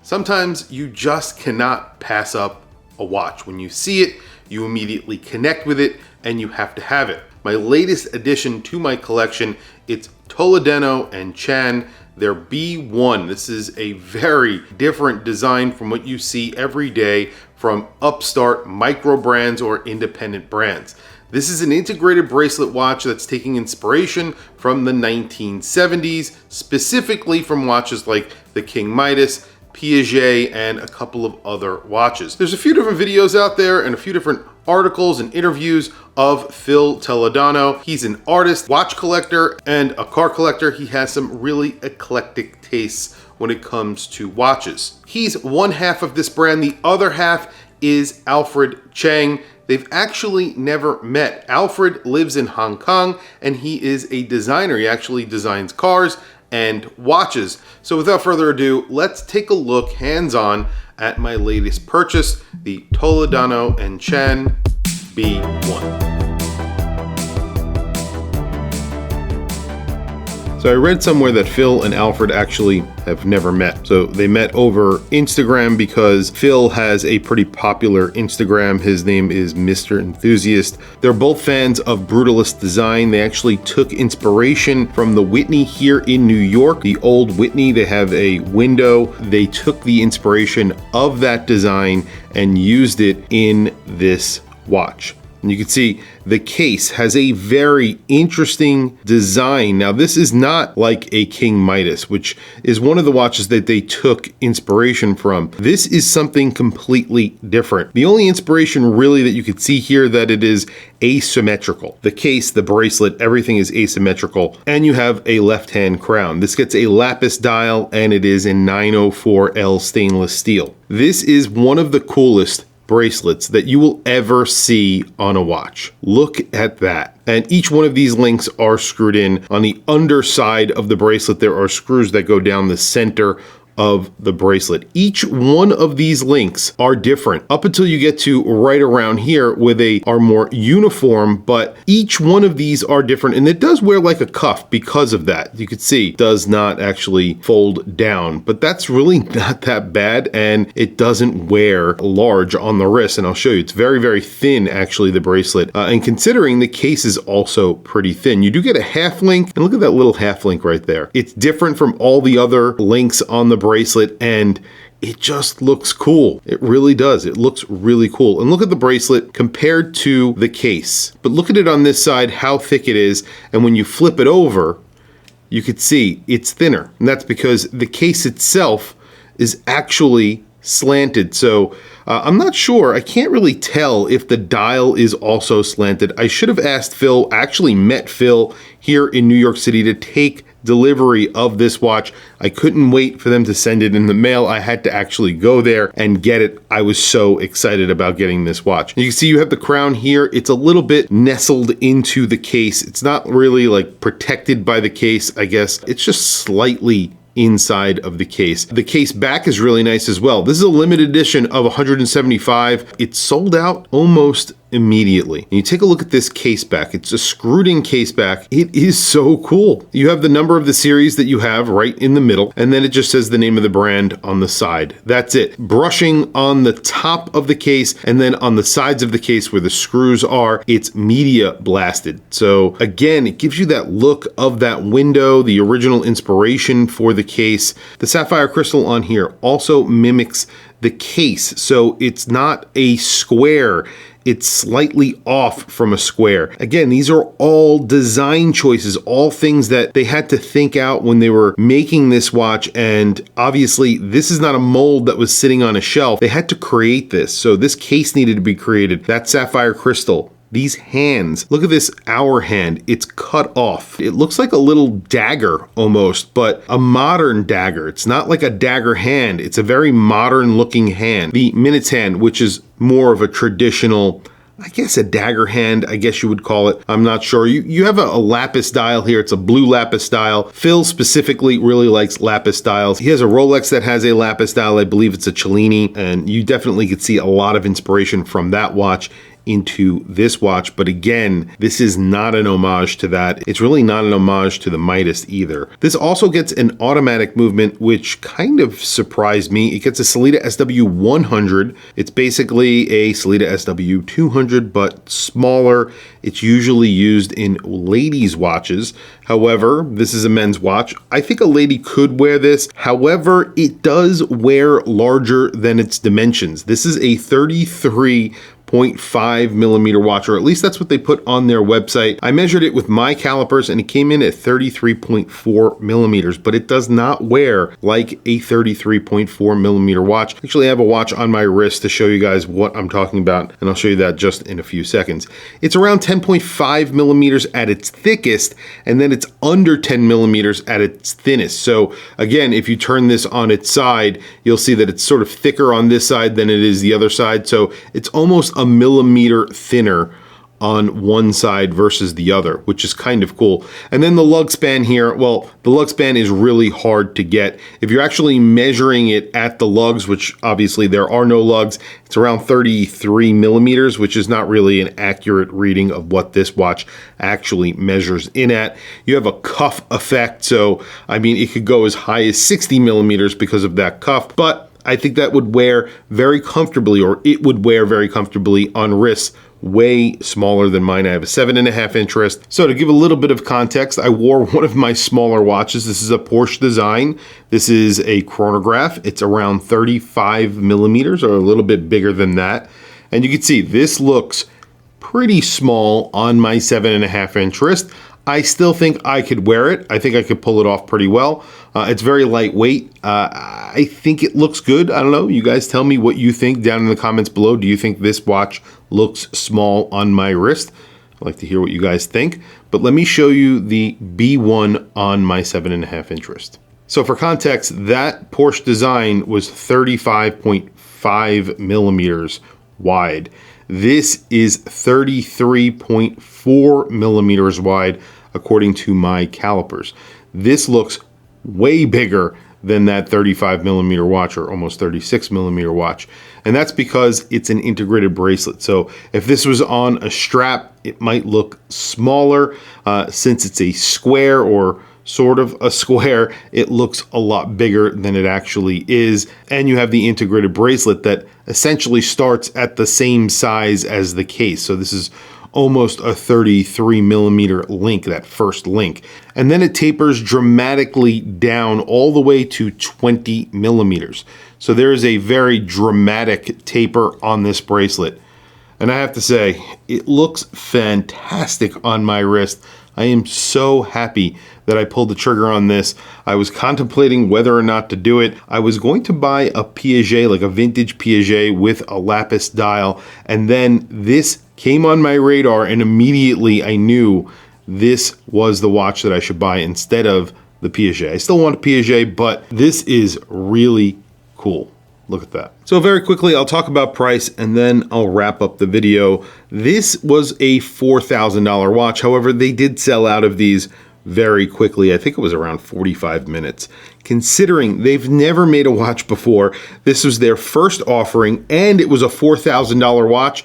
Sometimes you just cannot pass up a watch. When you see it, you immediately connect with it and you have to have it. My latest addition to my collection, it's Toledano Chan, their B1. This is a very different design from what you see every day from upstart micro brands or independent brands. This is an integrated bracelet watch that's taking inspiration from the 1970s, specifically from watches like the King Midas, Piaget, and a couple of other watches. There's a few different videos out there and a few different articles and interviews of Phil Toledano. He's an artist, watch collector, and a car collector. He has some really eclectic tastes when it comes to watches. He's one half of this brand. The other half is Alfred Cheng. They've actually never met. Alfred lives in Hong Kong and he is a designer. He actually designs cars and watches. So without further ado, let's take a look hands-on at my latest purchase, the Toledano Chan B1. So I read somewhere that Phil and Alfred actually have never met. So they met over Instagram because Phil has a pretty popular Instagram. His name is Mr. Enthusiast. They're both fans of Brutalist design. They actually took inspiration from the Whitney here in New York, the old Whitney. They have a window. They took the inspiration of that design and used it in this watch. And you can see the case has a very interesting design. Now, this is not like a King Midas, which is one of the watches that they took inspiration from. This is something completely different. The only inspiration really that you could see here that it is asymmetrical. The case, the bracelet, everything is asymmetrical. And you have a left-hand crown. This gets a lapis dial and it is in 904L stainless steel. This is one of the coolest bracelets that you will ever see on a watch. Look at that. And each one of these links are screwed in. On the underside of the bracelet, there are screws that go down the center of the bracelet. Each one of these links are different up until you get to right around here where they are more uniform, but each one of these are different, and it does wear like a cuff because of that. You can see it does not actually fold down, but that's really not that bad, and it doesn't wear large on the wrist, and I'll show you. It's very, very thin actually, the bracelet, and considering the case is also pretty thin. You do get a half link, and look at that little half link right there. It's different from all the other links on the bracelet, and it just looks cool. It really does. It looks really cool. And look at the bracelet compared to the case. But look at it on this side, how thick it is. And when you flip it over, you could see it's thinner. And that's because the case itself is actually slanted. So I'm not sure. I can't really tell if the dial is also slanted. I should have asked Phil, actually met Phil here in New York City to take delivery of this watch. I couldn't wait for them to send it in the mail. I had to actually go there and get it. I was so excited about getting this watch. You can see you have the crown here. It's a little bit nestled into the case. It's not really like protected by the case, I guess. It's just slightly inside of the case. The case back is really nice as well. This is a limited edition of 175. It's sold out almost immediately. And you take a look at this case back. It's a screwed in case back. It is so cool. You have the number of the series that you have right in the middle, and then it just says the name of the brand on the side. That's it. Brushing on the top of the case, and then on the sides of the case where the screws are, it's media blasted. So again, it gives you that look of that window, the original inspiration for the case. The sapphire crystal on here also mimics the case, so it's not a square. It's slightly off from a square. Again, these are all design choices, all things that they had to think out when they were making this watch. And obviously, this is not a mold that was sitting on a shelf. They had to create this. So this case needed to be created. That sapphire crystal. These hands, look at this hour hand, it's cut off. It looks like a little dagger almost, but a modern dagger. It's not like a dagger hand, it's a very modern looking hand. The minutes hand, which is more of a traditional, I guess a dagger hand, I guess you would call it. I'm not sure. You have a lapis dial here. It's a blue lapis dial. Phil specifically really likes lapis dials. He has a Rolex that has a lapis dial. I believe it's a Cellini, and you definitely could see a lot of inspiration from that watch into this watch. But again, this is not an homage to that. It's really not an homage to the Midas either. This also gets an automatic movement, which kind of surprised me. It gets a Sellita SW100. It's basically a Sellita SW200, but smaller. It's usually used in ladies' watches. However, this is a men's watch. I think a lady could wear this. However, it does wear larger than its dimensions. This is a 33.5 millimeter watch, or at least that's what they put on their website. I measured it with my calipers and it came in at 33.4 millimeters, but it does not wear like a 33.4 millimeter watch. Actually, I have a watch on my wrist to show you guys what I'm talking about, and I'll show you that just in a few seconds. It's around 10.5 millimeters at its thickest, and then it's under 10 millimeters at its thinnest. So again, if you turn this on its side, you'll see that it's sort of thicker on this side than it is the other side. So it's almost a millimeter thinner on one side versus the other, which is kind of cool. And then the lug span here, well, the lug span is really hard to get. If you're actually measuring it at the lugs, which obviously there are no lugs, it's around 33 millimeters, which is not really an accurate reading of what this watch actually measures in at. You have a cuff effect, so I mean, it could go as high as 60 millimeters because of that cuff, but I think that would wear very comfortably, or it would wear very comfortably on wrists way smaller than mine. I have a 7.5 inch wrist. So to give a little bit of context, I wore one of my smaller watches. This is a Porsche design. This is a chronograph. It's around 35 millimeters, or a little bit bigger than that. And you can see this looks pretty small on my 7.5 inch wrist. I still think I could wear it. I think I could pull it off pretty well. It's very lightweight. I think it looks good. I don't know. You guys tell me what you think down in the comments below. Do you think this watch looks small on my wrist? I'd like to hear what you guys think. But let me show you the B1 on my 7.5 inch wrist. So for context, that Porsche design was 35.5 millimeters wide. This is 33.4 millimeters wide, according to my calipers. This looks way bigger than that 35 millimeter watch, or almost 36 millimeter watch. And that's because it's an integrated bracelet. So if this was on a strap, it might look smaller. Since it's a square, or sort of a square, it looks a lot bigger than it actually is. And you have the integrated bracelet that essentially starts at the same size as the case. So this is almost a 33 millimeter link, that first link. And then it tapers dramatically down all the way to 20 millimeters. So there is a very dramatic taper on this bracelet. And I have to say, it looks fantastic on my wrist. I am so happy that I pulled the trigger on this. I was contemplating whether or not to do it. I was going to buy a Piaget, like a vintage Piaget with a lapis dial, and then this came on my radar, and immediately I knew this was the watch that I should buy instead of the Piaget. I still want a Piaget, but this is really cool. Look at that. So very quickly, I'll talk about price and then I'll wrap up the video. This was a $4,000 watch. However, they did sell out of these very quickly. I think it was around 45 minutes. Considering they've never made a watch before, this was their first offering and it was a $4,000 watch.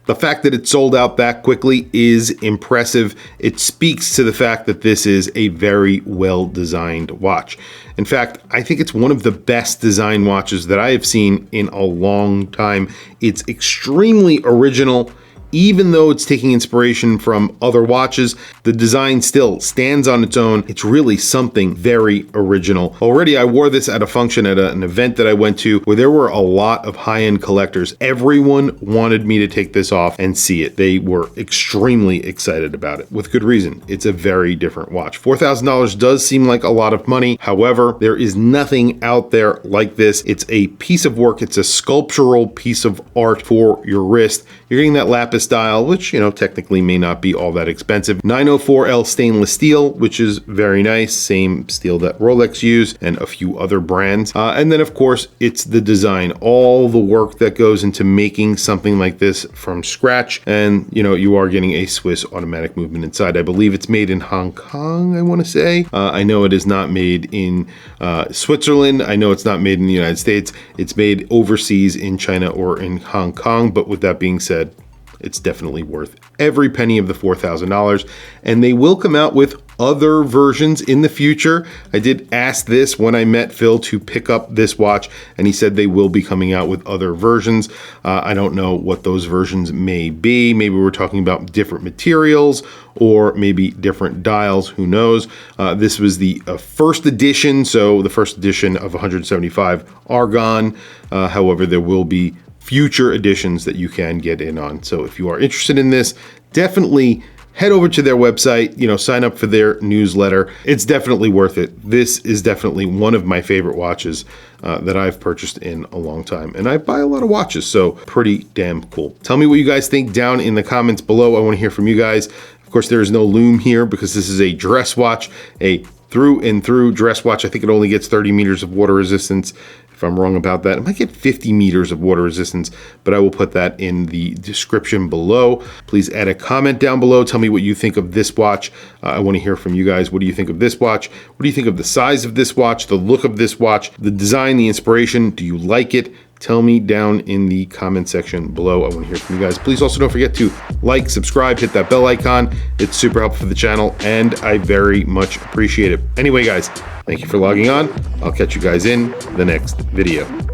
The fact that it sold out that quickly is impressive. It speaks to the fact that this is a very well-designed watch. In fact, I think it's one of the best design watches that I have seen in a long time. It's extremely original. Even though it's taking inspiration from other watches, the design still stands on its own. It's really something very original. Already, I wore this at a function at an event that I went to where there were a lot of high-end collectors. Everyone wanted me to take this off and see it. They were extremely excited about it, with good reason. It's a very different watch. $4,000 does seem like a lot of money. However, there is nothing out there like this. It's a piece of work. It's a sculptural piece of art for your wrist. You're getting that lapis style, which, technically may not be all that expensive. 904L stainless steel, which is very nice. Same steel that Rolex used and a few other brands. And then of course, it's the design, all the work that goes into making something like this from scratch. And you are getting a Swiss automatic movement inside. I believe it's made in Hong Kong, I want to say. I know it is not made in Switzerland. I know it's not made in the United States. It's made overseas in China or in Hong Kong. But with that being said, It's definitely worth every penny of the $4,000. And they will come out with other versions in the future. I did ask this when I met Phil to pick up this watch, and he said they will be coming out with other versions. I don't know what those versions may be. Maybe we're talking about different materials or maybe different dials, who knows. This was the first edition, so the first edition of 175 are gone. However, there will be future editions that you can get in on. So if you are interested in this, definitely head over to their website, sign up for their newsletter. It's definitely worth it. This is definitely one of my favorite watches that I've purchased in a long time. And I buy a lot of watches, so pretty damn cool. Tell me what you guys think down in the comments below. I want to hear from you guys. Of course, there is no lume here because this is a dress watch, a through and through dress watch. I think it only gets 30 meters of water resistance. If I'm wrong about that, it might get 50 meters of water resistance, but I will put that in the description below. Please add a comment down below. Tell me what you think of this watch. I want to hear from you guys. What do you think of this watch? What do you think of the size of this watch, the look of this watch, the design, the inspiration? Do you like it? Tell me down in the comment section below. I want to hear from you guys. Please also don't forget to like, subscribe, hit that bell icon. It's super helpful for the channel, and I very much appreciate it. Anyway, guys, thank you for logging on. I'll catch you guys in the next video.